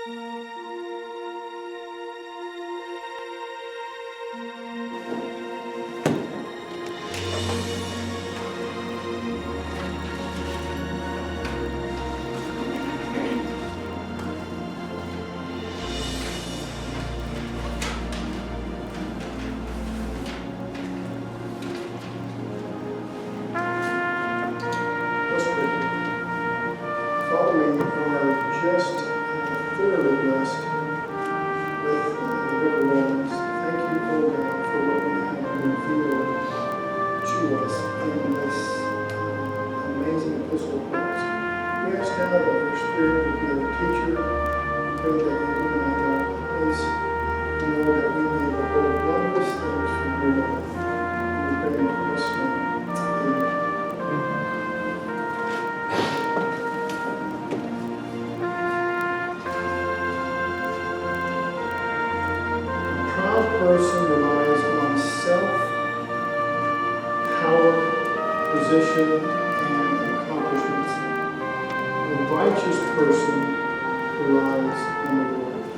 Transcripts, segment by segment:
Let's pray. Father, we are just thoroughly blessed with the book of Romans. Thank you, Lord God, for what we have revealed to us in this amazing epistle of Romans. We ask now that your Spirit would be our teacher. Pray that you illuminate our eyes, and Lord, that we may behold wondrous things from your love. We pray in Christ's name. Amen. A proud person relies on self, power, position, and accomplishments. A righteous person relies on the Lord. A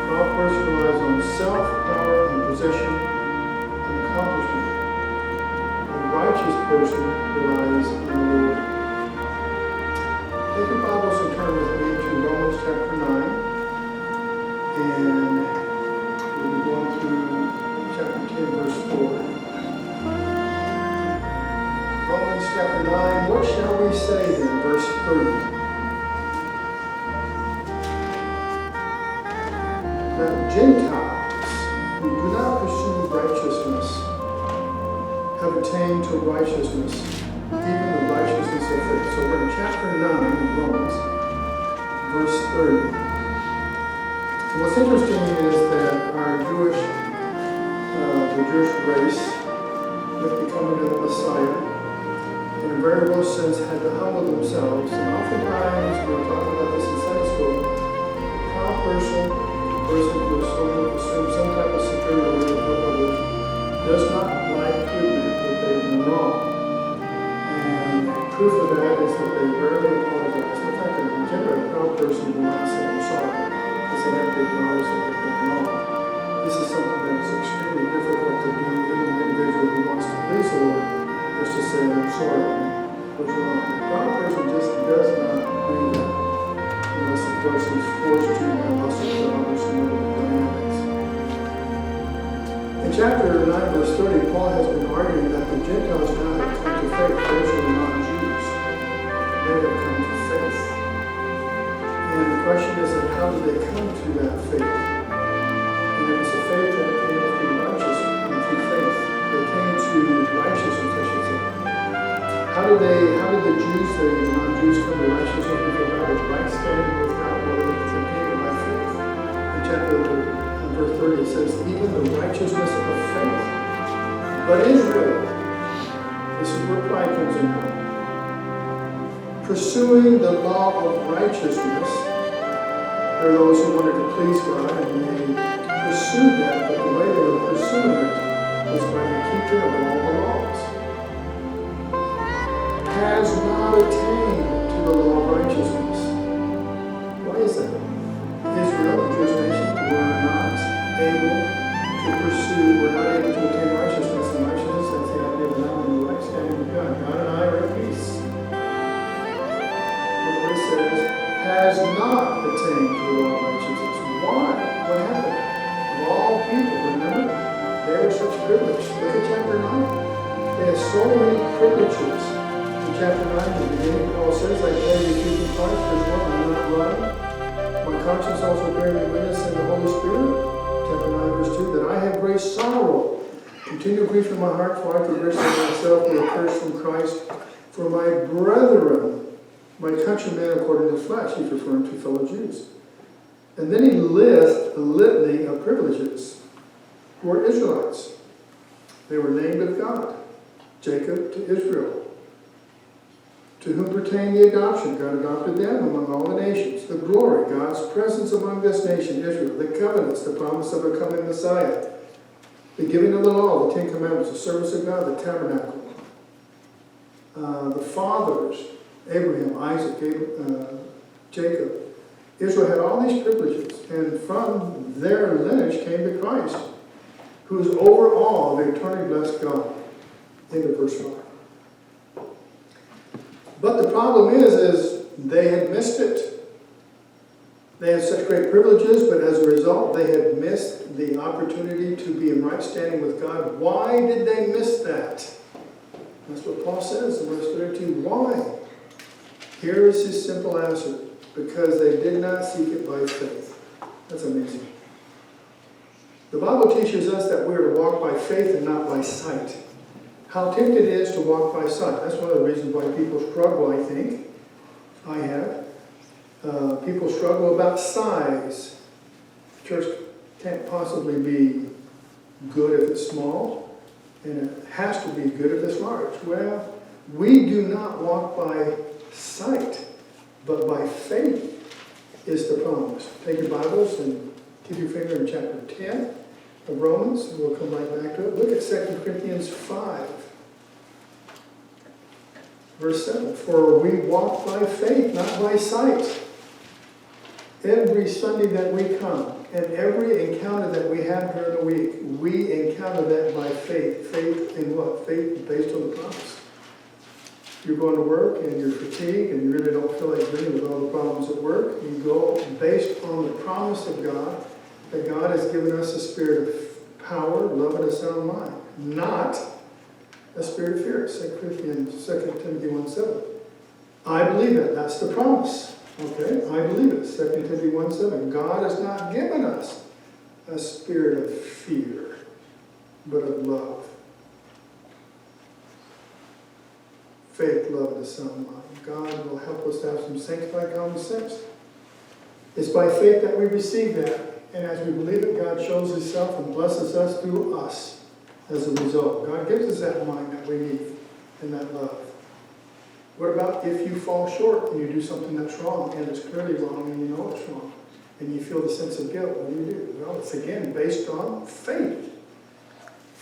proud person relies on self, power, and position, and accomplishment. A righteous person relies on the Lord. Take your Bibles and turn with me to Romans chapter 9. And we'll be going through chapter 10, verse 4. Romans chapter 9, what shall we say then? Verse 30. That Gentiles who do not pursue righteousness have attained to righteousness, even the righteousness of faith. So we're in chapter 9 of Romans, verse 30. And what's interesting is that our the Jewish race, with becoming the Messiah, in a very real sense, had to humble themselves. And oftentimes, we were talking about this in Sunday school, a proud person who assumes some type of superiority over others, does not like to admit that they've been wrong. And proof of that is that they rarely apologize. In fact, in general, a proud person will not say, "I'm sorry," because they have to acknowledge that they've been wrong. This is something that is extremely difficult to do in an individual who wants to please the Lord, is to say, "I'm sorry, what's wrong?" The proud person just does not do that, unless, of course, he's forced to by loss of job or some other dynamics. In chapter 9, verse 30, Paul has been arguing that the Gentiles now have come to faith. Those who are not Jews, they have come to faith. And the question is, how did they come to that faith? And it was a faith that came through righteousness, through faith. They came to righteousness, I should say. How did the Jews, the non-Jews, come to righteousness before God? With right standing with God, well, it's obtained by faith. In chapter verse 30, it says, even the righteousness of faith. But Israel, this is where pride comes in now, pursuing the law of righteousness. There are those who wanted to please God, and they pursued that, but the way they were pursuing it was by the keeping of all the laws. Has not attained to the law of righteousness. Why is that? Israel, the Jewish nation, were not able to attain righteousness. And righteousness, that's the idea of now in the right standing with God. God and I are at peace. But it says, has not attained to the law of righteousness. Why? What happened? Of all people, remember? They were such privilege. Look at chapter 9. They have so many privileges. In chapter 9, at the beginning, Paul says, I tell you, keeping Christ, there's one, I'm not lying. My conscience also bearing me witness in the Holy Spirit. Chapter 9, verse 2, that I have great sorrow, continual grief in my heart, for I progress in myself with a curse from Christ, for my brethren, my countrymen according to the flesh. He's referring to fellow Jews. And then he lists a litany of privileges who are Israelites. They were named of God. Jacob to Israel, to whom pertained the adoption. God adopted them among all the nations. The glory, God's presence among this nation, Israel. The covenants, the promise of a coming Messiah. The giving of the law, the Ten Commandments, the service of God, the tabernacle. The fathers, Abraham, Isaac, Jacob. Israel had all these privileges, and from their lineage came the Christ, who is over all the eternally blessed God. End of verse 5. But the problem is they had missed it. They had such great privileges, but as a result, they had missed the opportunity to be in right standing with God. Why did they miss that? That's what Paul says in verse 32. Why? Here is his simple answer. Because they did not seek it by faith. That's amazing. The Bible teaches us that we are to walk by faith and not by sight. How tempted it is to walk by sight. That's one of the reasons why people struggle, I think. I have. People struggle about size. Church can't possibly be good if it's small, and it has to be good if it's large. Well, we do not walk by sight, but by faith is the promise. Take your Bibles and keep your finger in chapter 10 of Romans, and we'll come right back to it. Look at 2 Corinthians 5, verse 7. For we walk by faith, not by sight. Every Sunday that we come, and every encounter that we have during the week, we encounter that by faith. Faith in what? Faith based on the promise. You're going to work and you're fatigued and you really don't feel like dealing with all the problems at work. You go based on the promise of God, that God has given us a spirit of power, love, and a sound mind. Not a spirit of fear. 2 Timothy 1:7. I believe it. That's the promise. Okay? I believe it. 2 Timothy 1:7. God has not given us a spirit of fear, but of love. Faith, love, and a sound mind. God will help us to have some sanctified common sense. It's by faith that we receive that. And as we believe it, God shows himself and blesses us through us as a result. God gives us that mind that we need and that love. What about if you fall short and you do something that's wrong, and it's clearly wrong and you know it's wrong, and you feel the sense of guilt? What do? Well, it's again based on faith.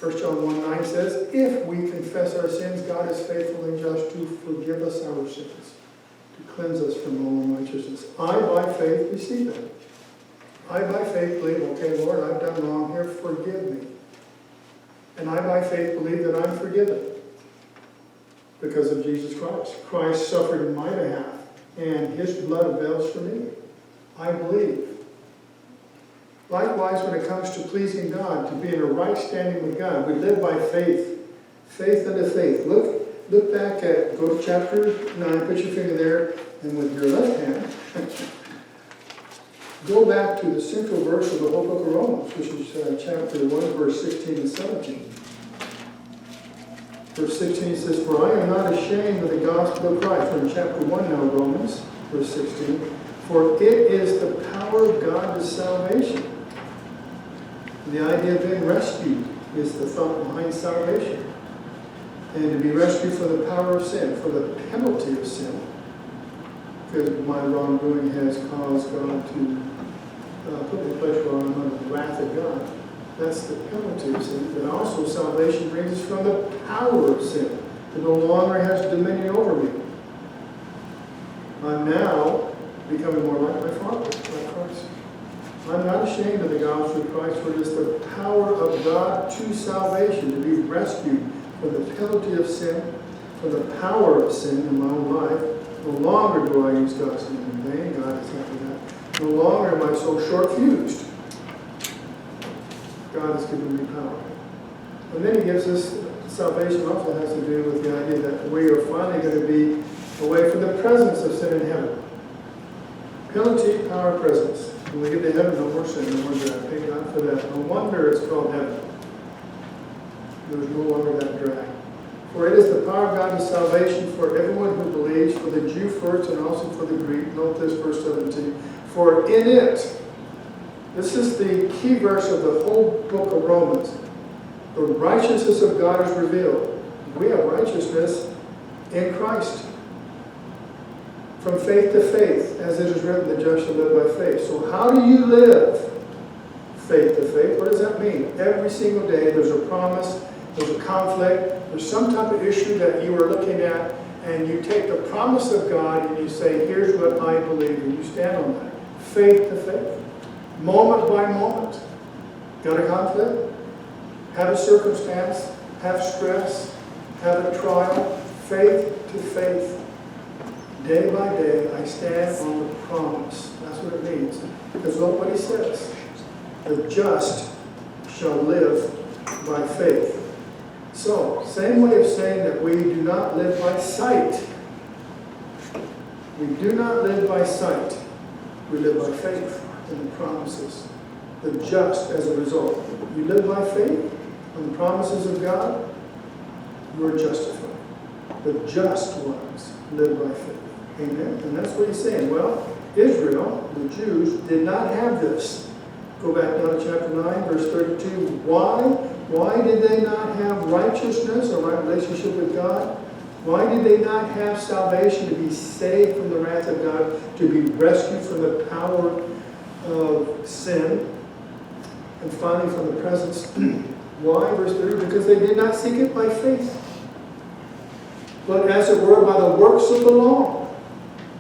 1 John 1:9 says, if we confess our sins, God is faithful and just to forgive us our sins, to cleanse us from all unrighteousness. I, by faith, receive that. I, by faith, believe, okay, Lord, I've done wrong here, forgive me. And I, by faith, believe that I'm forgiven because of Jesus Christ. Christ suffered in my behalf, and his blood avails for me. I believe. Likewise, when it comes to pleasing God, to be in a right standing with God, we live by faith. Faith unto faith. Look back at, go to chapter 9, put your finger there, and with your left hand, go back to the central verse of the whole book of Romans, which is chapter 1, verse 16 and 17. Verse 16 says, for I am not ashamed of the gospel of Christ. We're in chapter 1 now, Romans, verse 16. For it is the power of God to salvation. The idea of being rescued is the thought behind salvation. And to be rescued from the power of sin, from the penalty of sin. Because my wrongdoing has caused God to put me in a place where I'm under the wrath of God. That's the penalty of sin. But also salvation brings us from the power of sin. It no longer has dominion over me. I'm now becoming more like my Father, like Christ. I'm not ashamed of the gospel of Christ, for it is the power of God to salvation, to be rescued from the penalty of sin, from the power of sin in my own life. No longer do I use God's name in vain. God is happy with that. No longer am I so short-fused. God has given me power. And then he gives us, salvation also has to do with the idea that we are finally going to be away from the presence of sin in heaven. Penalty, power, presence. When we get to heaven, no more sin, no more drag. Thank God for that. No wonder it's called heaven. There's no longer that drag. For it is the power of God to salvation for everyone who believes, for the Jew first and also for the Greek. Note this, verse 17. For in it, this is the key verse of the whole book of Romans, the righteousness of God is revealed. We have righteousness in Christ. From faith to faith, as it is written, the just shall live by faith. So how do you live faith to faith? What does that mean? Every single day there's a promise, there's a conflict, there's some type of issue that you are looking at, and you take the promise of God and you say, here's what I believe, and you stand on that. faith to faith, moment by moment. Got a conflict? Have a circumstance, have stress, have a trial, faith to faith. Day by day, I stand on the promise. That's what it means. Because look what he says. The just shall live by faith. So, same way of saying that we do not live by sight. We do not live by sight. We live by faith in the promises. The just as a result. You live by faith on the promises of God, you are justified. The just ones live by faith. Amen? And that's what he's saying. Well, Israel, the Jews, did not have this. Go back down to chapter 9, verse 32. Why? Why did they not have righteousness or right relationship with God? Why did they not have salvation to be saved from the wrath of God, to be rescued from the power of sin, and finally from the presence? Why? Verse 30, because they did not seek it by faith, but as it were by the works of the law.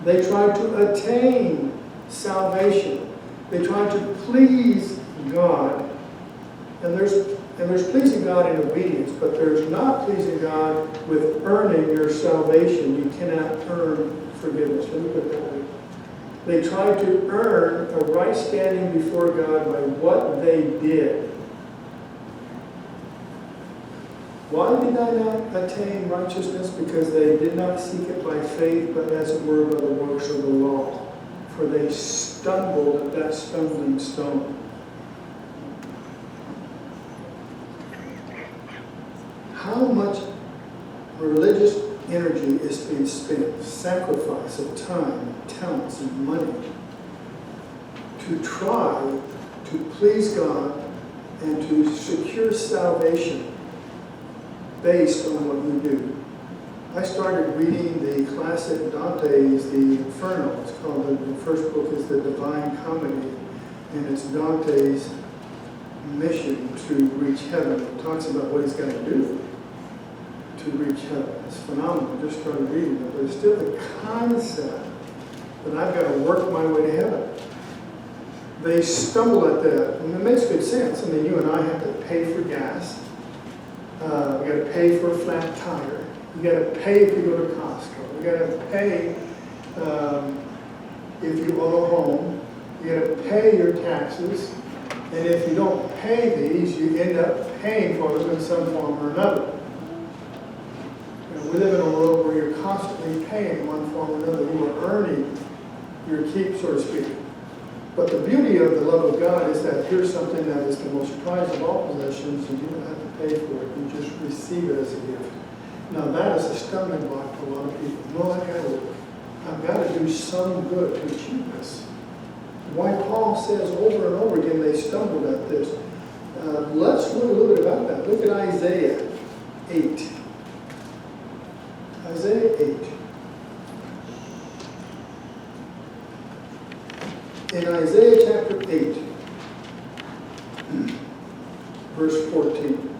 They tried to attain salvation. They tried to please God. And there's pleasing God in obedience, but there's not pleasing God with earning your salvation. You cannot earn forgiveness. Let me put it that way. They tried to earn a right standing before God by what they did. Why did I not attain righteousness? Because they did not seek it by faith, but as it were by the works of the law. For they stumbled at that stumbling stone. How much religious energy is being spent, sacrifice of time, talents, and money to try to please God and to secure salvation based on what you do. I started reading the classic Dante's The Inferno. It's called, the first book is The Divine Comedy, and it's Dante's mission to reach heaven. It talks about what he's got to do to reach heaven. It's phenomenal. I just started reading it, but it's still the concept that I've got to work my way to heaven. They stumble at that, and it makes good sense. I mean, you and I have to pay for gas. We got to pay for a flat tire. You got to pay if you go to Costco. You got to pay if you own a home. You got to pay your taxes. And if you don't pay these, you end up paying for them in some form or another. You know, we live in a world where you're constantly paying one form or another. You are earning your keep, so to speak. But the beauty of the love of God is that here's something that is the most prized of all possessions, and you don't have to pay for it. You just receive it as a gift. Now that is a stumbling block for a lot of people. No, I got to work. I've got to do some good to achieve this. Why Paul says over and over again they stumbled at this. Let's look a little bit about that. Look at Isaiah 8. Isaiah 8. In Isaiah chapter 8, verse 14.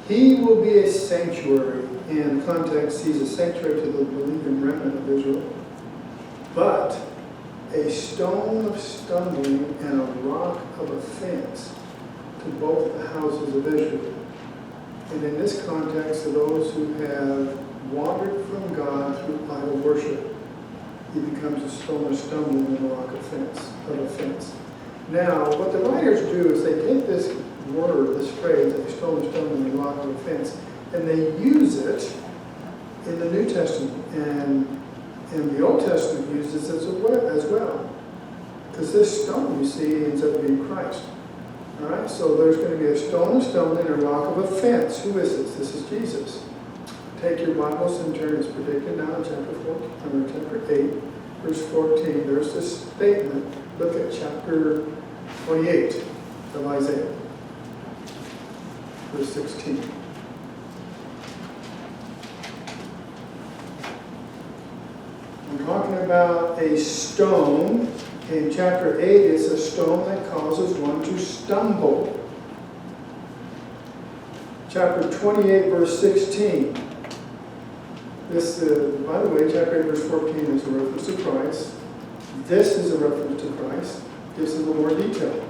He will be a sanctuary. In context, he's a sanctuary to the believing remnant of Israel. But a stone of stumbling and a rock of offense to both the houses of Israel. And in this context, to those who have wandered from God through idol worship, he becomes a stone of stumbling and a rock of offense. Now, what the writers do is they take this word, this phrase, a stone of stumbling and a rock of offense, and they use it in the New Testament. And the Old Testament uses it as well. Because this stone, you see, ends up being Christ. All right, so there's going to be a stone of stumbling and a rock of offense. Who is this? This is Jesus. Take your Bibles and turn, it's predicted now in chapter 8, verse 14. There's this statement. Look at chapter 28 of Isaiah, verse 16. I'm talking about a stone. In chapter 8, it's a stone that causes one to stumble. chapter 28, verse 16. This, by the way, chapter 8, verse 14 is a reference to Christ. This is a reference to Christ. Gives a little more detail.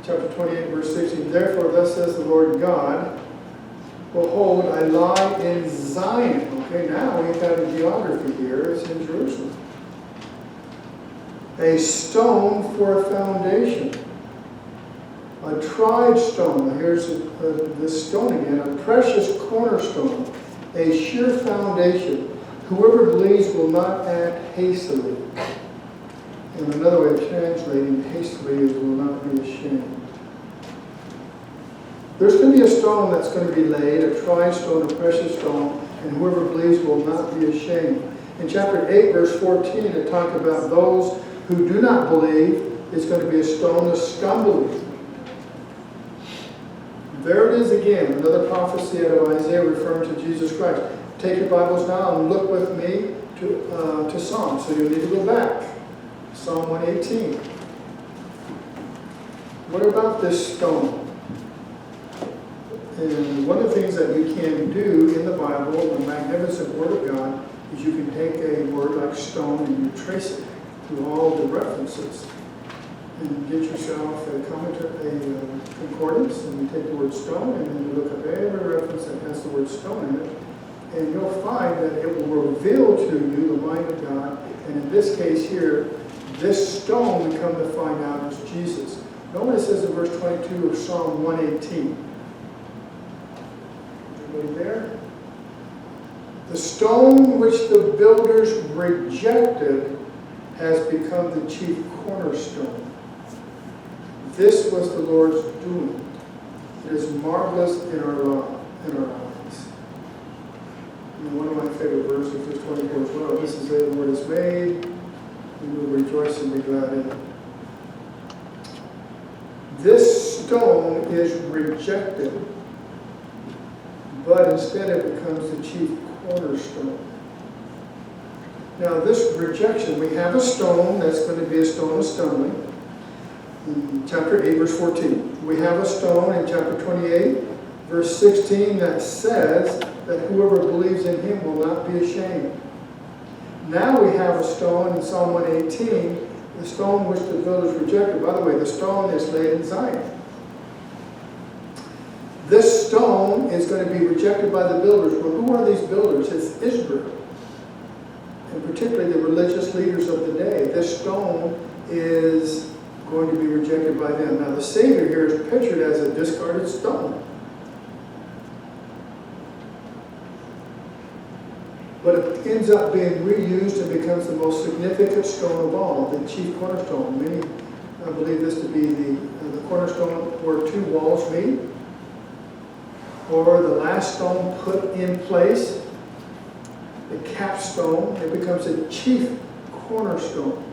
Chapter 28, verse 16. Therefore, thus says the Lord God, behold, I lie in Zion. Okay, now we've got a geography here. It's in Jerusalem. A stone for a foundation. A tried stone. Here's this stone again. A precious cornerstone. A sure foundation. Whoever believes will not act hastily. And another way of translating hastily is will not be ashamed. There's going to be a stone that's going to be laid, a tried stone, a precious stone, and whoever believes will not be ashamed. In chapter 8, verse 14, it talks about those who do not believe. It's going to be a stone of stumbling. There it is again, another prophecy out of Isaiah referring to Jesus Christ. Take your Bibles now and look with me to Psalms. So you'll need to go back. Psalm 118. What about this stone? And one of the things that you can do in the Bible, the magnificent Word of God, is you can take a word like stone and you trace it through all the references. And get yourself a concordance, and you take the word stone, and then you look up every reference that has the word stone in it, and you'll find that it will reveal to you the mind of God. And in this case here, this stone we come to find out is Jesus. Note what it says in verse 22 of Psalm 118. Everybody there? The stone which the builders rejected has become the chief cornerstone. This was the Lord's doing. It is marvelous in our eyes. And one of my favorite verses, verse 24 as well. This is it, the Lord is made. We will rejoice and be glad in it. This stone is rejected, but instead it becomes the chief cornerstone. Now this rejection, we have a stone that's going to be a stone of stumbling. In chapter 8, verse 14. We have a stone in chapter 28, verse 16 that says that whoever believes in him will not be ashamed. Now we have a stone in Psalm 118, the stone which the builders rejected. By the way, the stone is laid in Zion. This stone is going to be rejected by the builders. Well, who are these builders? It's Israel, and particularly the religious leaders of the day. This stone is going to be rejected by them. Now, the Savior here is pictured as a discarded stone. But it ends up being reused and becomes the most significant stone of all, the chief cornerstone. Many believe this to be the cornerstone where two walls meet, or the last stone put in place, the capstone. It becomes a chief cornerstone.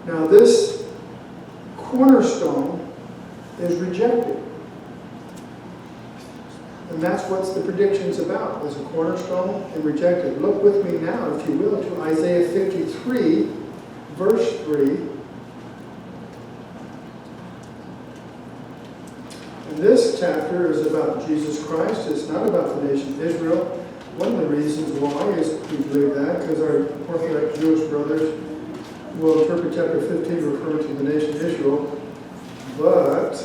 Now this cornerstone is rejected. And that's what the prediction's about, is a cornerstone and rejected. Look with me now, if you will, to Isaiah 53, verse 3. And this chapter is about Jesus Christ. It's not about the nation of Israel. One of the reasons why is we believe that, because our Orthodox Jewish brothers will interpret chapter 15 referring to the nation of Israel, but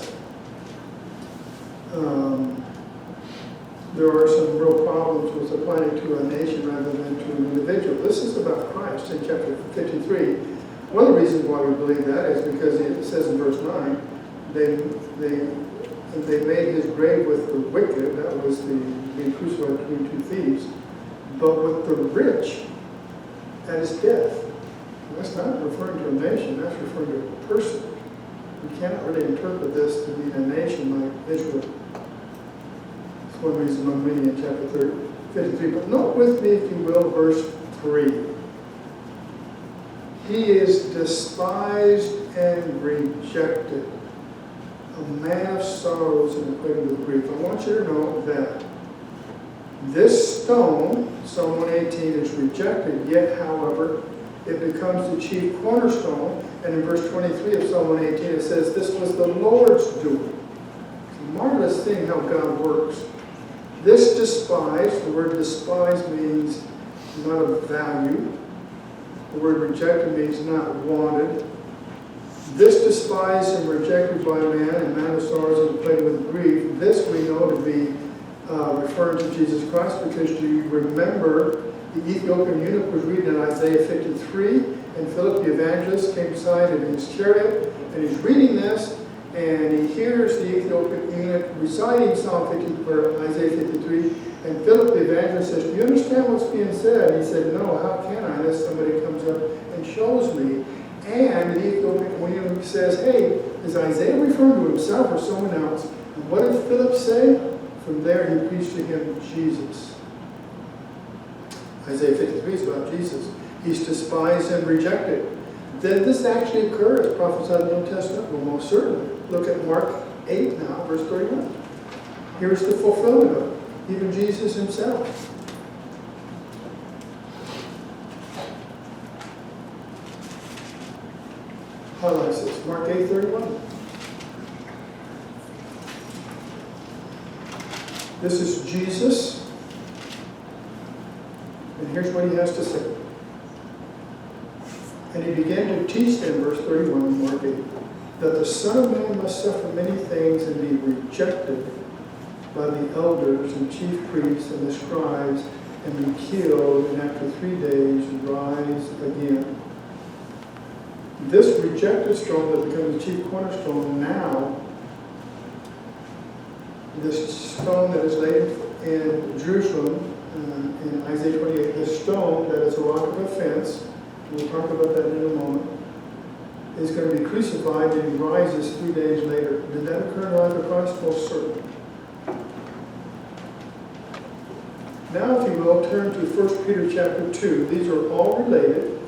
there are some real problems with applying it to a nation rather than to an individual. This is about Christ in chapter 53. One of the reasons why we believe that is because it says in verse 9, they made his grave with the wicked, that was being crucified between two thieves, but with the rich at his death. That's not referring to a nation, that's referring to a person. We cannot really interpret this to be a nation like Israel. It's one reason among many in chapter 53. But note with me, if you will, verse 3. He is despised and rejected, a man of sorrows and acquainted with grief. I want you to know that this stone, Psalm 118, is rejected, yet, however, it becomes the chief cornerstone. And in verse 23 of Psalm 118, it says, this was the Lord's doing. marvelous thing how God works. This despise, the word despise means not of value. The word rejected means not wanted. This despised and rejected by man, and man of sorrows and plagued with grief, this we know to be referring to Jesus Christ, because do you remember the Ethiopian eunuch was reading in Isaiah 53, and Philip the evangelist came beside in his chariot, and he's reading this, and he hears the Ethiopian eunuch reciting Psalm 50, or Isaiah 53, and Philip the evangelist says, do you understand what's being said? And he said, no, how can I, unless somebody comes up and shows me. And the Ethiopian eunuch says, hey, is Isaiah referring to himself or someone else? And what did Philip say? From there he preached to him Jesus. Isaiah 53 is about Jesus. He's despised and rejected. Did this actually occur as prophesied in the Old Testament? Well, most certainly. Look at Mark 8 now, verse 31. Here's the fulfillment of it. Even Jesus himself. Highlights this. Mark 8:31. This is Jesus. And here's what he has to say. And he began to teach them, verse 31 in Mark 8, that the Son of Man must suffer many things and be rejected by the elders and chief priests and the scribes and be killed, and after 3 days rise again. This rejected stone that becomes the chief cornerstone now, this stone that is laid in Jerusalem, in Isaiah 28, this stone that is a rock of offense, we'll talk about that in a moment, is going to be crucified and he rises 3 days later. Did that occur in the life of Christ? Most certainly. Now, if you will, turn to 1 Peter chapter 2. These are all related,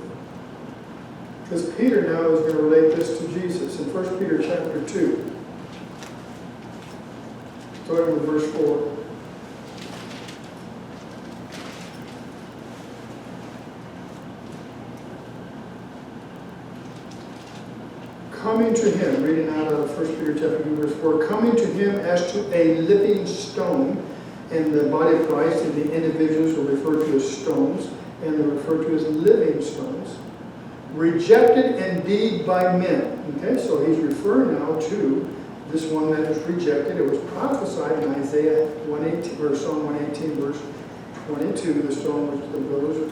because Peter now is going to relate this to Jesus. In 1 Peter chapter 2, starting with verse 4. Coming to him, reading out of 1 Peter chapter 2, verse 4, coming to him as to a living stone in the body of Christ, and the individuals are referred to as stones, and they're referred to as living stones, rejected indeed by men. Okay, so he's referring now to this one that is rejected. It was prophesied in Isaiah 118, or Psalm 118, verse 22, the stone which the builders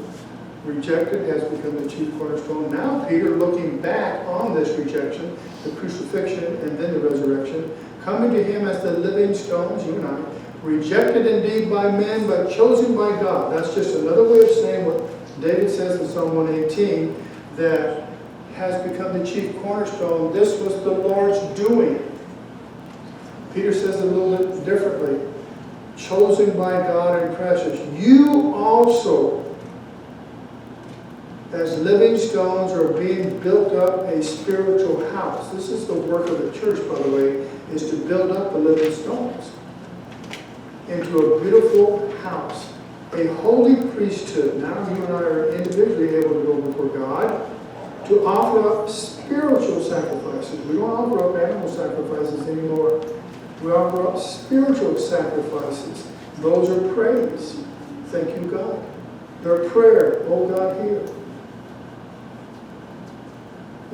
rejected has become the chief cornerstone. Now Peter, looking back on this rejection, the crucifixion and then the resurrection, coming to him as the living stones, you and I, rejected indeed by men, but chosen by God. That's just another way of saying what David says in Psalm 118, that has become the chief cornerstone. This was the Lord's doing. Peter says it a little bit differently. Chosen by God and precious. You also, as living stones, are being built up a spiritual house. This is the work of the church, by the way, is to build up the living stones into a beautiful house, a holy priesthood. Now you and I are individually able to go before God to offer up spiritual sacrifices. We don't offer up animal sacrifices anymore. We offer up spiritual sacrifices. Those are praise. Thank you, God. They're prayer. Oh, God, hear.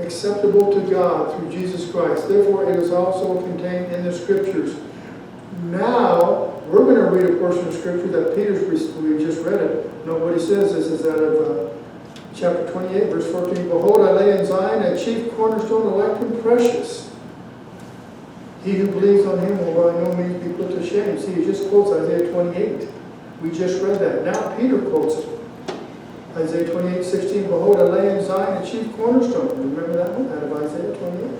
Acceptable to God through Jesus Christ. Therefore, it is also contained in the Scriptures. Now, we're going to read a portion of Scripture that we just read it. No, what he says is out of chapter 28, verse 14. Behold, I lay in Zion a chief cornerstone, elect and precious. He who believes on him will by no means be put to shame. See, he just quotes Isaiah 28. We just read that. Now Peter quotes it. Isaiah 28, 16. Behold, I lay in Zion a chief cornerstone. Remember that one out of Isaiah 28?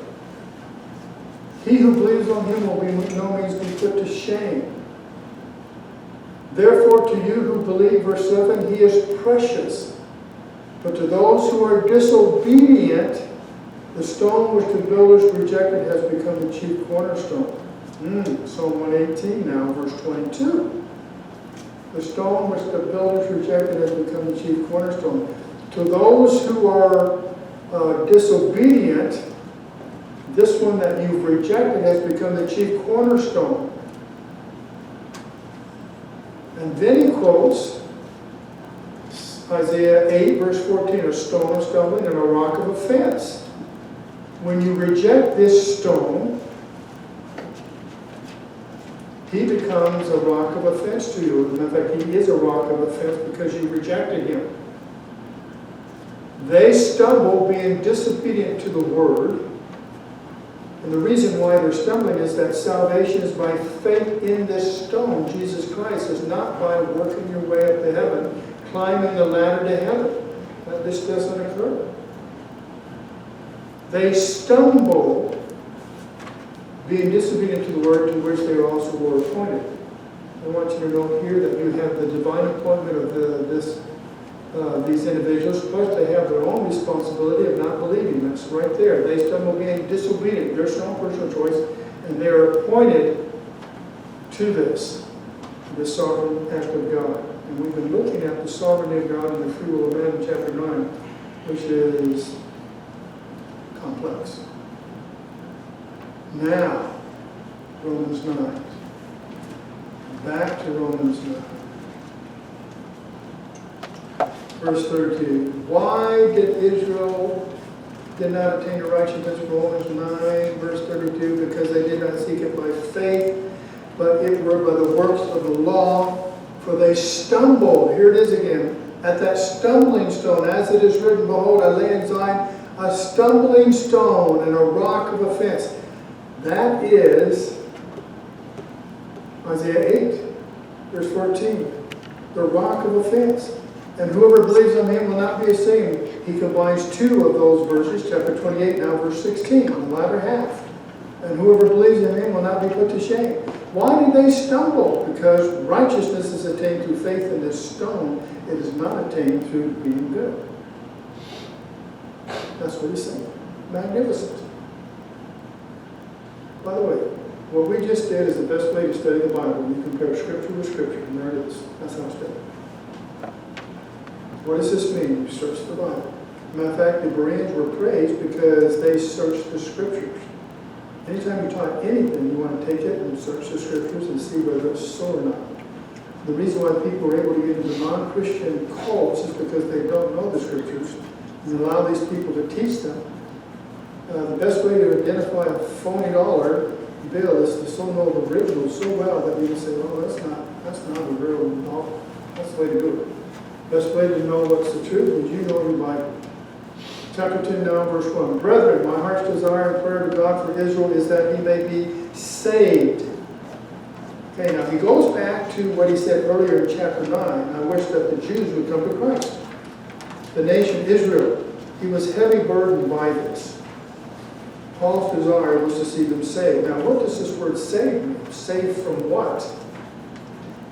He who believes on him will by no means be put to shame. Therefore, to you who believe, verse 7, he is precious. But to those who are disobedient, the stone which the builders rejected has become the chief cornerstone. Psalm 118 now, verse 22. The stone which the builders rejected has become the chief cornerstone. To those who are disobedient, this one that you've rejected has become the chief cornerstone. And then he quotes Isaiah 8, verse 14, a stone of stumbling and a rock of offense. When you reject this stone, he becomes a rock of offense to you. In fact, he is a rock of offense because you rejected him. They stumble being disobedient to the word. And the reason why they're stumbling is that salvation is by faith in this stone, Jesus Christ. It's not by working your way up to heaven, climbing the ladder to heaven. This doesn't occur. They stumble being disobedient to the word to which they also were appointed. I want you to note here that you have the divine appointment of these individuals, plus they have their own responsibility of not believing. That's right there. They stumble being disobedient. There's no personal choice, and they are appointed to this sovereign act of God. And we've been looking at the sovereignty of God in the free will of man in chapter 9, which is complex. Now, Romans 9. Back to Romans 9. Verse 32. Why did Israel not attain to righteousness? Romans 9, verse 32. Because they did not seek it by faith, but it were by the works of the law. For they stumbled, here it is again, at that stumbling stone, as it is written, behold, I lay in Zion a stumbling stone and a rock of offense. That is Isaiah 8, verse 14. The rock of offense. And whoever believes on him will not be ashamed. He combines two of those verses, chapter 28, now verse 16, on the latter half. And whoever believes in him will not be put to shame. Why did they stumble? Because righteousness is attained through faith in this stone. It is not attained through being good. That's what he's saying. Magnificent. By the way, what we just did is the best way to study the Bible. You compare Scripture with Scripture, and there it is. That's how it's done. What does this mean? You search the Bible. Matter of fact, the Bereans were praised because they searched the Scriptures. Anytime you taught anything, you want to take it and search the Scriptures and see whether it's so or not. The reason why people are able to get into non-Christian cults is because they don't know the Scriptures and allow these people to teach them. The best way to identify a phony dollar bill is to so know the original so well that you can say, oh, that's not the real dollar. That's the way to do it. Best way to know what's the truth is you know your Bible. Chapter 10 now, verse 1. Brethren, my heart's desire and prayer to God for Israel is that he may be saved. Okay, now he goes back to what he said earlier in chapter 9. I wish that the Jews would come to Christ. The nation Israel, he was heavy burdened by this. Paul's desire was to see them saved. Now, what does this word save mean? Saved from what?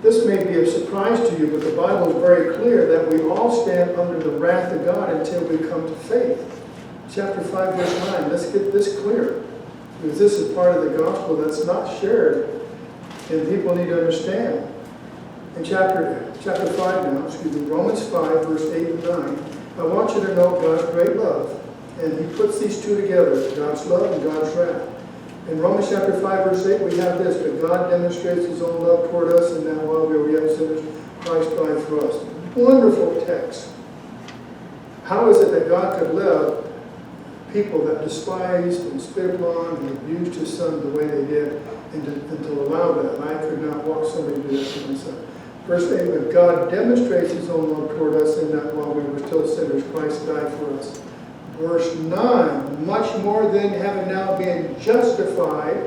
This may be a surprise to you, but the Bible is very clear that we all stand under the wrath of God until we come to faith. Chapter 5, verse 9. Let's get this clear, because this is part of the gospel that's not shared, and people need to understand. In chapter 5 now, Romans 5, verse 8 and 9, I want you to know God's great love. And he puts these two together, God's love and God's wrath. In Romans chapter 5, verse 8, we have this, but God demonstrates his own love toward us, and that while we were yet sinners, Christ died for us. Wonderful text. How is it that God could love people that despised and spit upon and abused his son the way they did, and to allow that? I could not watch somebody do that to my son. Verse 8, but God demonstrates his own love toward us, in that while we were still sinners, Christ died for us. Verse 9, much more than having now been justified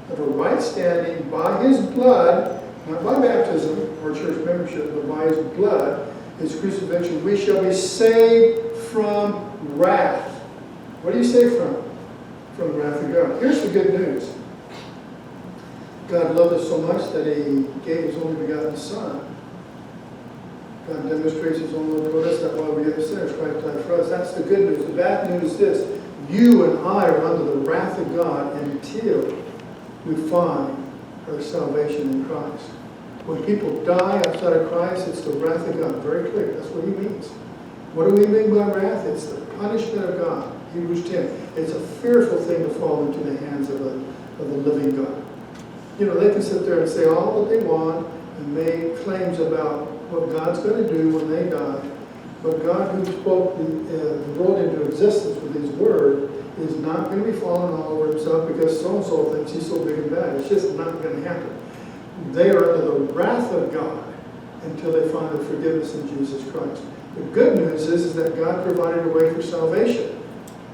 of a right standing by his blood, not by baptism or church membership, but by his blood, his crucifixion, we shall be saved from wrath. What do you say from? From the wrath of God. Here's the good news. God loved us so much that he gave his only begotten Son. God demonstrates his own love toward us, that while we are sinners, Christ died for us. That's the good news. The bad news is this. You and I are under the wrath of God until we find our salvation in Christ. When people die outside of Christ, it's the wrath of God. Very clear. That's what he means. What do we mean by wrath? It's the punishment of God. Hebrews 10. It's a fearful thing to fall into the hands of the living God. You know, they can sit there and say all that they want, and made claims about what God's going to do when they die. But God, who spoke the world into existence with His Word, is not going to be falling all over Himself because so-and-so thinks he's so big and bad. It's just not going to happen. They are under the wrath of God until they find the forgiveness in Jesus Christ. The good news is that God provided a way for salvation.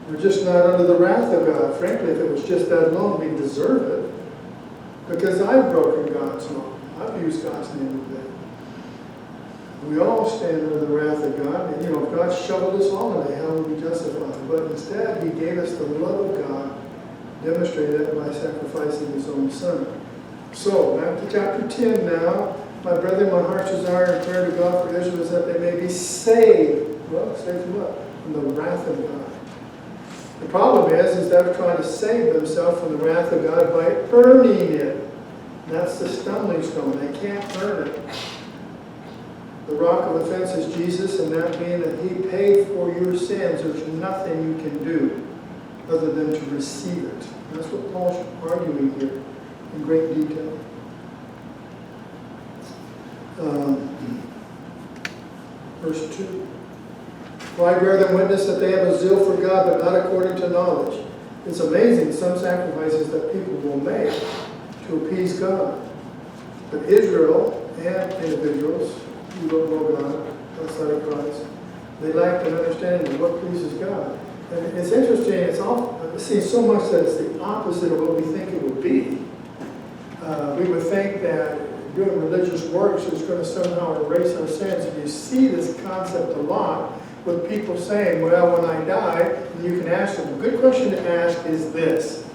We're just not under the wrath of God. Frankly, if it was just that alone, we deserve it. Because I've broken God's law. I've used God's name in vain. We all stand under the wrath of God. And, if God shoveled us all into hell, we'd be justified. But instead, He gave us the love of God, demonstrated by sacrificing His own Son. So, back to chapter 10 now. My brethren, my heart's desire and prayer to God for Israel is that they may be saved. Well, saved from what? From the wrath of God. The problem is they're trying to save themselves from the wrath of God by earning it. That's the stumbling stone. They can't earn it. The rock of offense is Jesus, and that being that He paid for your sins, there's nothing you can do other than to receive it. That's what Paul's arguing here in great detail. Verse 2. For I bear them witness that they have a zeal for God, but not according to knowledge. It's amazing some sacrifices that people will make to appease God. But Israel and individuals who don't know God outside of Christ, they lack an understanding of what pleases God. And it's interesting, it seems so much that it's the opposite of what we think it would be. We would think that doing religious works is going to somehow erase our sins. And you see this concept a lot with people saying, well, when I die, and you can ask them, a good question to ask is this.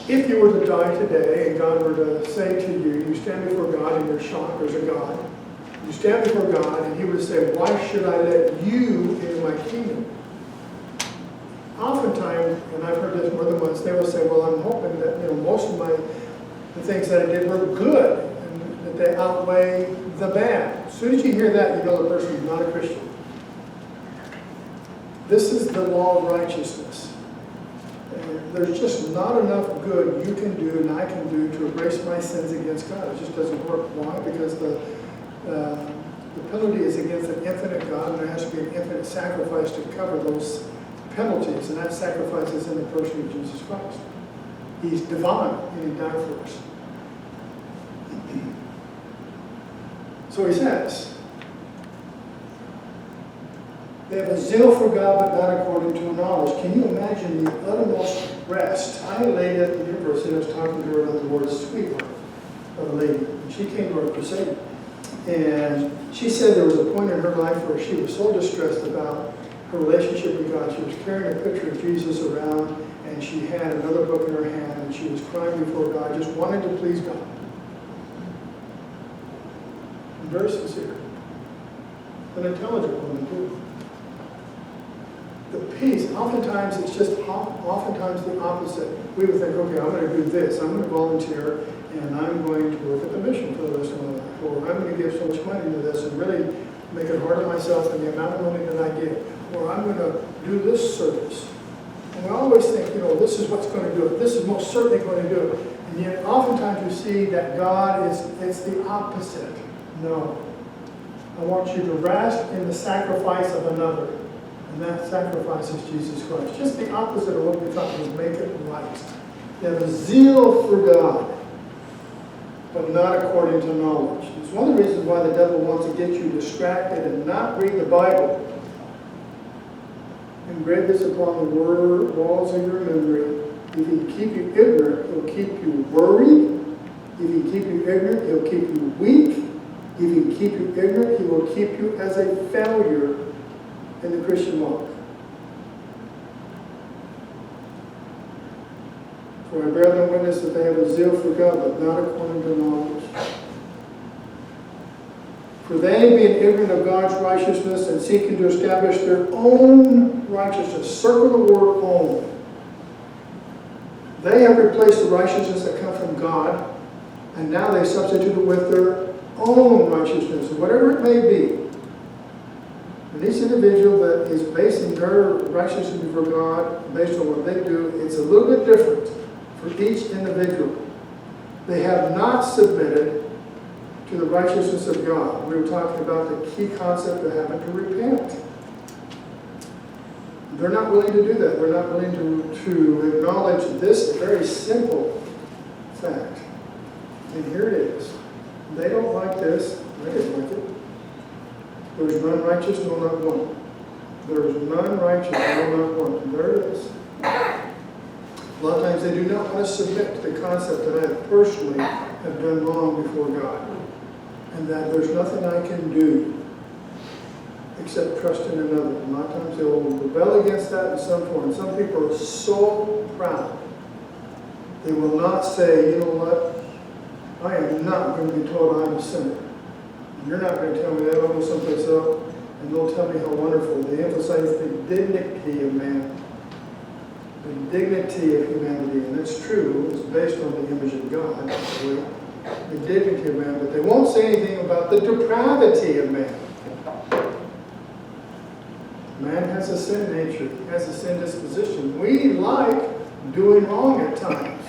If you were to die today and God were to say to you, you stand before God and you're shocked, there's a God. You stand before God and He would say, why should I let you into my kingdom? Oftentimes, and I've heard this more than once, they will say, well, I'm hoping that most of the things that I did were good and that they outweigh the bad. As soon as you hear that, you know the person is not a Christian. This is the law of righteousness. And there's just not enough good you can do and I can do to erase my sins against God. It just doesn't work. Why? Because the penalty is against an infinite God, and there has to be an infinite sacrifice to cover those penalties, and that sacrifice is in the person of Jesus Christ. He's divine, and He died for us. So He says, they have a zeal for God, but not according to knowledge. Can you imagine the uttermost rest? I had a lady at the university, I was talking to her about the word sweetheart of a lady. And she came to our crusade. And she said there was a point in her life where she was so distressed about her relationship with God. She was carrying a picture of Jesus around, and she had another book in her hand, and she was crying before God, just wanting to please God. And very sincere. An intelligent woman, too. The peace, oftentimes it's just the opposite. We would think, okay, I'm going to do this. I'm going to volunteer, and I'm going to work at the mission for the rest of my life. Or I'm going to give so much money to this and really make it hard on myself and the amount of money that I give. Or I'm going to do this service. And we always think, this is what's going to do it. This is most certainly going to do it. And yet oftentimes you see that God it's the opposite. No. I want you to rest in the sacrifice of another. And that sacrifice is Jesus Christ. Just the opposite of what we thought was make it right. They have a zeal for God, but not according to knowledge. It's one of the reasons why the devil wants to get you distracted and not read the Bible. Engrave this upon the walls of your memory. If He keep you ignorant, He'll keep you worried. If He keep you ignorant, He'll keep you weak. If He keep you ignorant, He will keep you as a failure in the Christian walk. For I bear them witness that they have a zeal for God, but not according to knowledge. For they, being ignorant of God's righteousness and seeking to establish their own righteousness, circle the word own. They have replaced the righteousness that comes from God, and now they substitute it with their own righteousness, whatever it may be. And each individual that is basing their righteousness before God based on what they do, it's a little bit different for each individual. They have not submitted to the righteousness of God. We were talking about the key concept of having to repent. They're not willing to do that. They're not willing to acknowledge this very simple fact. And here it is. They don't like this. I didn't like it. There is none righteous, no, not one. There is none righteous, no, not one. And there it is. A lot of times they do not want to submit to the concept that I personally have done wrong before God. And that there's nothing I can do except trust in another. A lot of times they will rebel against that in some form. Some people are so proud. They will not say, you know what? I am not going to be told I'm a sinner. You're not going to tell me that. I'll go someplace else, and they'll tell me how wonderful. They emphasize the dignity of man, the dignity of humanity, and it's true. It's based on the image of God, the dignity of man, but they won't say anything about the depravity of man. Man has a sin nature, has a sin disposition. We like doing wrong at times.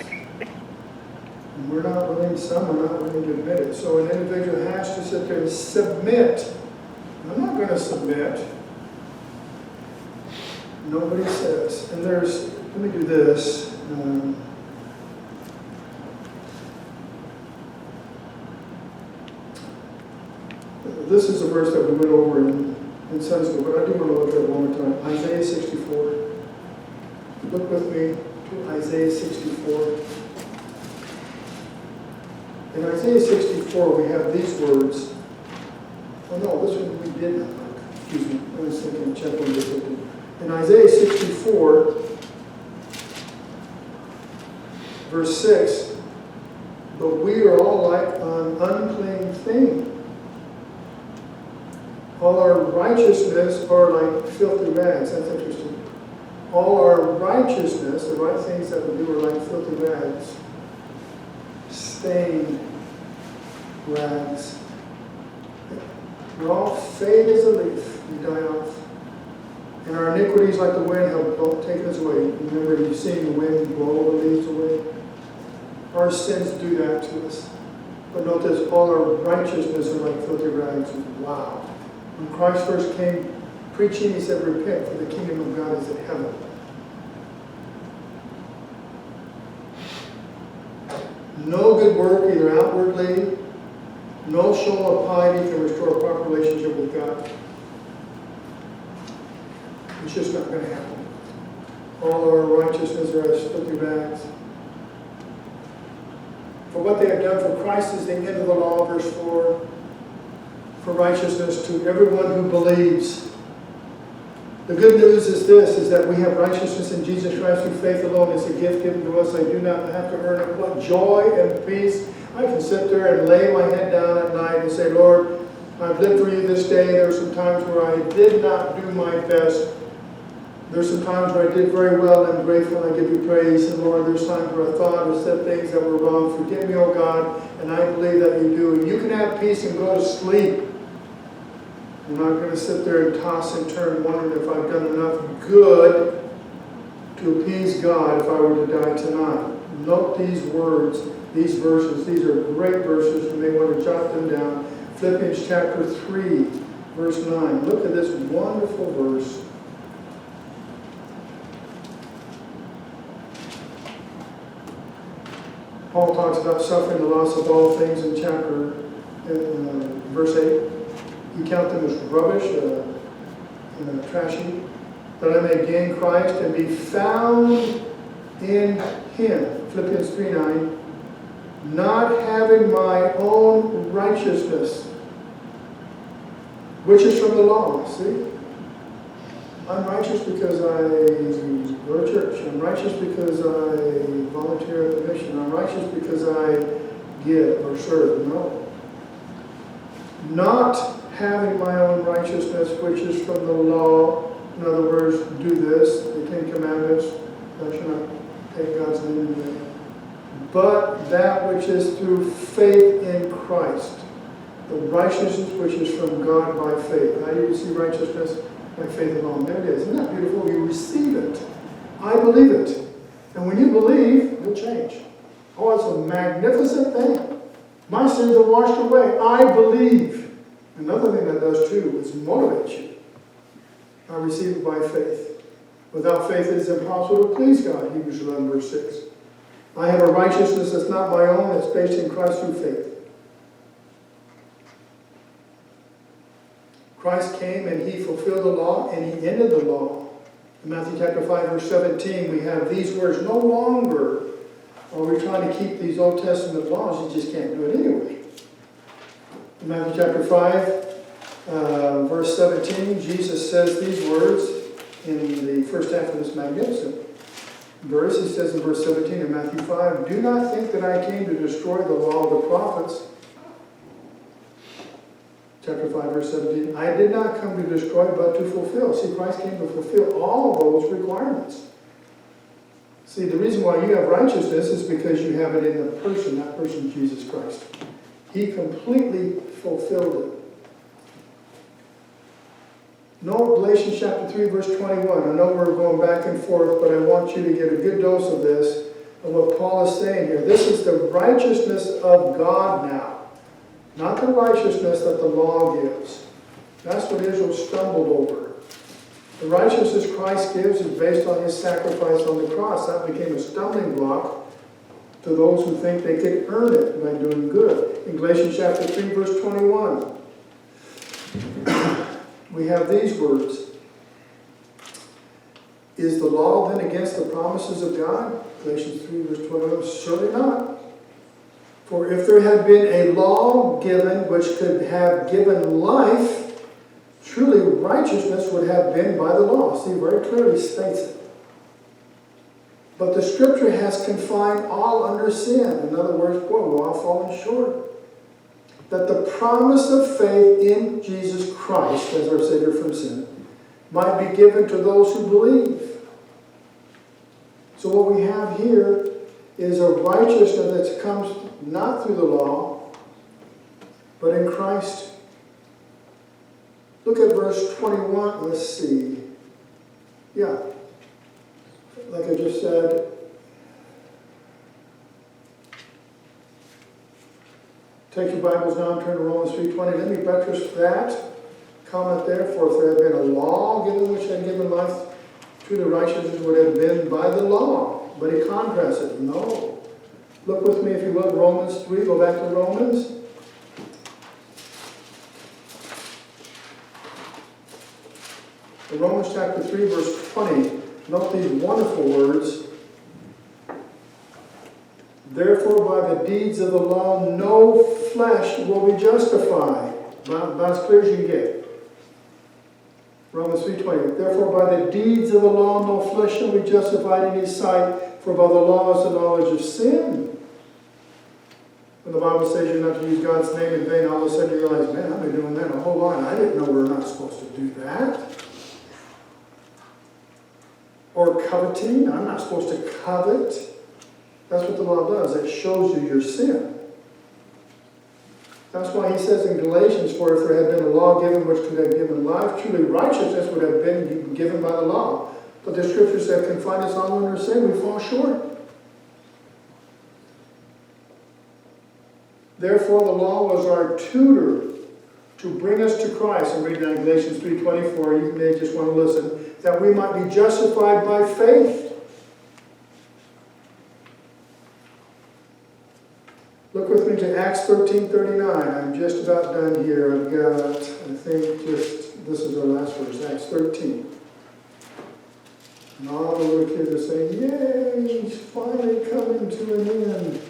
And we're not willing, some are not willing to admit it. So an individual has to sit there and submit. I'm not going to submit. Nobody says. And there's, let me do this. This is a verse that we went over in Sunday school, but I do want to look at it one more time. Isaiah 64. Look with me to Isaiah 64. In Isaiah 64, we have these words. Oh no, this one we did not look. Excuse me. I was thinking, check on this. In Isaiah 64, verse 6, but we are all like an unclean thing. All our righteousness are like filthy rags. That's interesting. All our righteousness, the right things that we do, are like filthy rags. Stained rags. We're all fade as a leaf. We die off. And our iniquities, like the wind, have taken us away. Remember, you've seen the wind blow the leaves away. Our sins do that to us. But note this, all our righteousness are like filthy rags. Wow. When Christ first came preaching, he said, repent, for the kingdom of God is at heaven. No good work, either outwardly, no show of piety can restore a proper relationship with God. It's just not going to happen. All our righteousness are as filthy rags. For what they have done for Christ is the end of the law, verse 4. For righteousness to everyone who believes. The good news is this, is that we have righteousness in Jesus Christ through faith alone. It's a gift given to us. I do not have to earn it. What joy and peace. I can sit there and lay my head down at night and say, Lord, I've lived for you this day. There are some times where I did not do my best. There's some times where I did very well, and I'm grateful, and I give you praise. And Lord, there's times where I thought or said things that were wrong. Forgive me, oh God, and I believe that you do. And you can have peace and go to sleep. I'm not going to sit there and toss and turn wondering if I've done enough good to appease God if I were to die tonight. Note these words, these verses. These are great verses. You may want to jot them down. Philippians chapter 3, verse 9. Look at this wonderful verse. Paul talks about suffering the loss of all things in chapter, verse 8. You count them as rubbish, trashy, that I may gain Christ and be found in Him. Philippians 3:9. Not having my own righteousness, which is from the law. See? I'm righteous because I go to church. I'm righteous because I volunteer at the mission. I'm righteous because I give or serve. No. Not having my own righteousness, which is from the law. In other words, do this, the Ten Commandments. Thou shalt not take God's name in vain. But that which is through faith in Christ. The righteousness which is from God by faith. How do you see righteousness? By faith alone. There it is. Isn't that beautiful? You receive it. I believe it. And when you believe, you'll change. Oh, it's a magnificent thing. My sins are washed away. I believe. Another thing that does too is motivate you. I receive it by faith. Without faith it is impossible to please God. Hebrews 11 verse 6. I have a righteousness that's not my own. It's based in Christ through faith. Christ came and he fulfilled the law and he ended the law. In Matthew chapter 5 verse 17 we have these words, no longer are we trying to keep these Old Testament laws, you just can't do it anyway. In Matthew chapter 5 verse 17 Jesus says these words in the first half of this magnificent verse. He says in verse 17 in Matthew 5, do not think that I came to destroy the law of the prophets. Chapter 5, verse 17. I did not come to destroy, but to fulfill. See, Christ came to fulfill all of those requirements. See, the reason why you have righteousness is because you have it in the person, that person, Jesus Christ. He completely fulfilled it. Note Galatians chapter 3, verse 21. I know we're going back and forth, but I want you to get a good dose of this, of what Paul is saying here. This is the righteousness of God now. Not the righteousness that the law gives. That's what Israel stumbled over. The righteousness Christ gives is based on his sacrifice on the cross. That became a stumbling block to those who think they could earn it by doing good. In Galatians chapter 3, verse 21, we have these words. Is the law then against the promises of God? Galatians 3, verse 21, surely not. For if there had been a law given which could have given life, truly righteousness would have been by the law. See, very clearly states it. But the Scripture has confined all under sin. In other words, boy, we're all falling short. That the promise of faith in Jesus Christ as our Savior from sin might be given to those who believe. So what we have here is a righteousness that comes not through the law, but in Christ. Look at verse 21. Let's see. Yeah. Like I just said, take your Bibles now and turn to Romans 3:20. Let me buttress that comment there. For if there had been a law given which had given life, truly righteousness would have been by the law. But he contrasts it. No. Look with me, if you will, Romans 3. Go back to Romans. In Romans chapter 3, verse 20. Note these wonderful words. Therefore, by the deeds of the law, no flesh will be justified. About as clear as you can get. Romans 3:20. Therefore, by the deeds of the law, no flesh shall be justified in his sight, for by the law is the knowledge of sin. When the Bible says you're not to use God's name in vain, all of a sudden you realize, man, I've been doing that a whole lot. I didn't know we're not supposed to do that. Or coveting. I'm not supposed to covet. That's what the law does. It shows you your sin. That's why he says in Galatians, for if there had been a law given which could have given life, truly righteousness would have been given by the law. But the Scripture said, confine us all under sin, we fall short. Therefore, the law was our tutor to bring us to Christ. I'm reading out Galatians 3:24. You may just want to listen. That we might be justified by faith. Look with me to Acts 13:39. I'm just about done here. I've got, I think, this is our last verse, Acts 13. And all the little kids are saying, yay, he's finally coming to an end.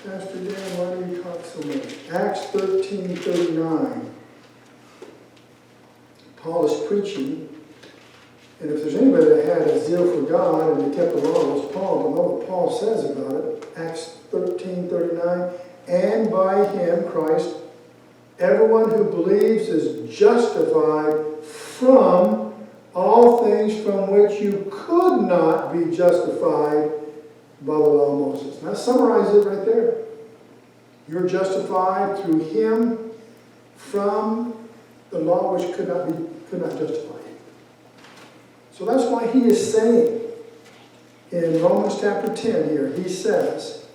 Pastor Dan, why do you talk so much? Acts 13:39. Paul is preaching, and if there's anybody that had a zeal for God and they kept the law, it was Paul. But know what Paul says about it. Acts 13:39. And by him, Christ, everyone who believes is justified from all things from which you could not be justified by the law of Moses. Now summarize it right there. You're justified through him from the law which could not justify you. So that's why he is saying in Romans chapter 10 here, he says,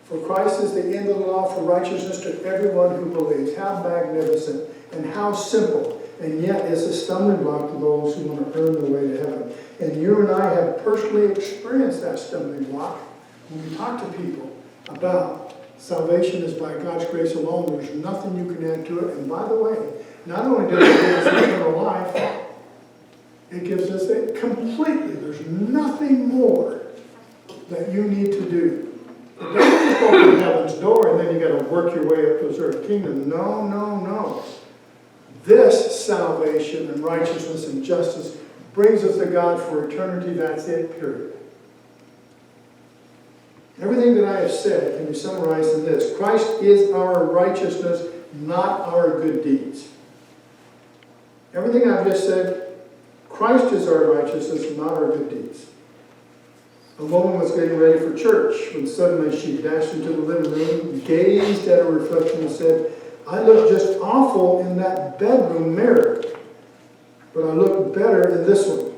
For Christ is the end of the law for righteousness to everyone who believes. How magnificent and how simple, and yet it's a stumbling block to those who want to earn their way to heaven. And you and I have personally experienced that stumbling block when we talk to people about salvation is by God's grace alone. There's nothing you can add to it. And by the way, not only does it give us eternal life, it gives us it completely. There's nothing more that you need to do. It doesn't just open heaven's door and then you got to work your way up to his earth kingdom. No, no, no. This salvation and righteousness and justice brings us to God for eternity. That's it, period. Everything that I have said can be summarized in this. Christ is our righteousness, not our good deeds. Everything I've just said, Christ is our righteousness, not our good deeds. A woman was getting ready for church when suddenly she dashed into the living room, gazed at her reflection and said, I look just awful in that bedroom mirror, but I look better in this one.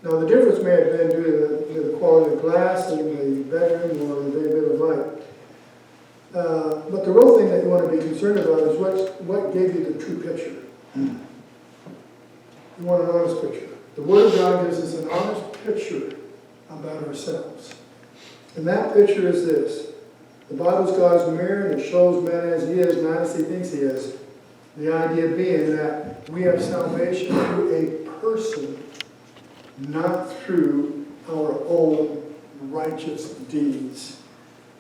Now the difference may have been due to the quality of glass in the bedroom or the bit of light. But the real thing that you want to be concerned about is what gave you the true picture. You want an honest picture. The Word of God gives us an honest picture about ourselves. And that picture is this. The Bible's God's mirror, and it shows man as he is, not as he thinks he is. The idea being that we have salvation through a person, not through our own righteous deeds.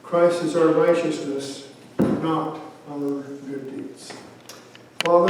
Christ is our righteousness, not our good deeds. Father,